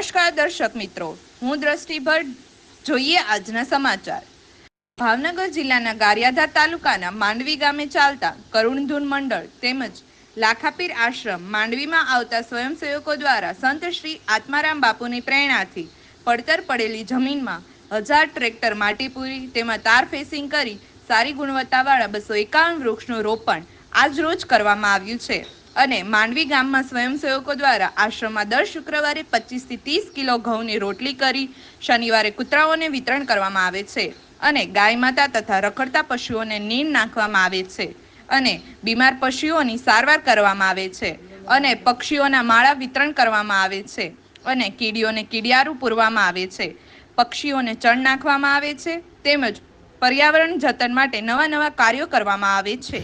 નમસ્કાર દર્શક મિત્રો, હું દ્રષ્ટિ ભટ્ટ। જોઈએ આજના સમાચાર। ભાવનગર જિલ્લાના ગારિયાધાર તાલુકાના માંડવી ગામે ચાલતા કરુણધૂન મંડળ તેમજ લાખાપીર આશ્રમ માંડવીમાં આવતા સ્વયંસેવકો દ્વારા સંત શ્રી આત્મારામ બાપુની પ્રેરણાથી પડતર પડેલી જમીનમાં 1000 ટ્રેક્ટર માટી પૂરી તેમાં તાર ફેસિંગ કરી સારી ગુણવત્તાવાળા 251 વૃક્ષનું રોપણ આજ રોજ કરવામાં આવ્યું છે અને માંડવી ગામમાં સ્વયંસેવકો દ્વારા આશ્રમમાં દર શુક્રવારે 25 થી 30 કિલો ઘઉંની રોટલી કરી શનિવારે કૂતરાઓને વિતરણ કરવામાં આવે છે અને ગાય માતા તથા રખડતા પશુઓને નીણ નાખવામાં આવે છે અને બીમાર પશુઓની સારવાર કરવામાં આવે છે અને પક્ષીઓના માળા વિતરણ કરવામાં આવે છે અને કીડીઓને કીડિયારું પૂરવામાં આવે છે, પક્ષીઓને ચણ નાખવામાં આવે છે તેમજ પર્યાવરણ જતન માટે નવા કાર્યો કરવામાં આવે છે।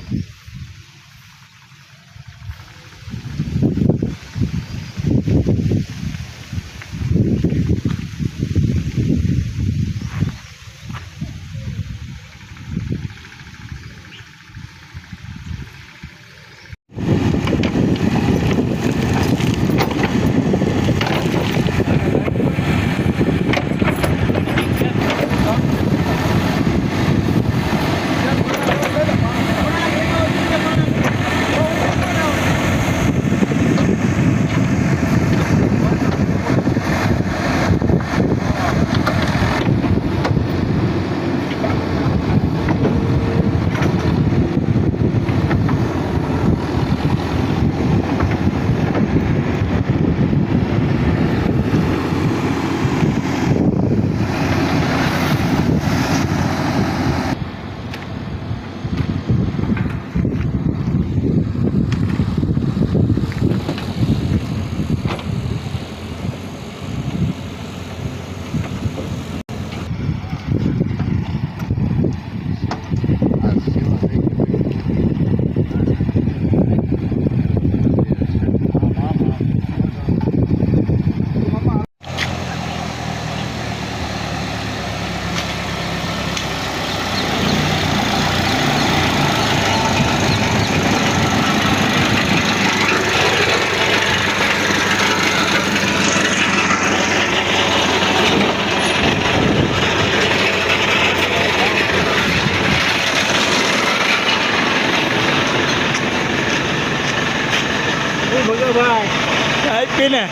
ભાઈ પીને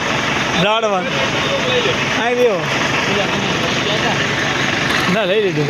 દાડવા આવી ગયો ના લઈ લીધું।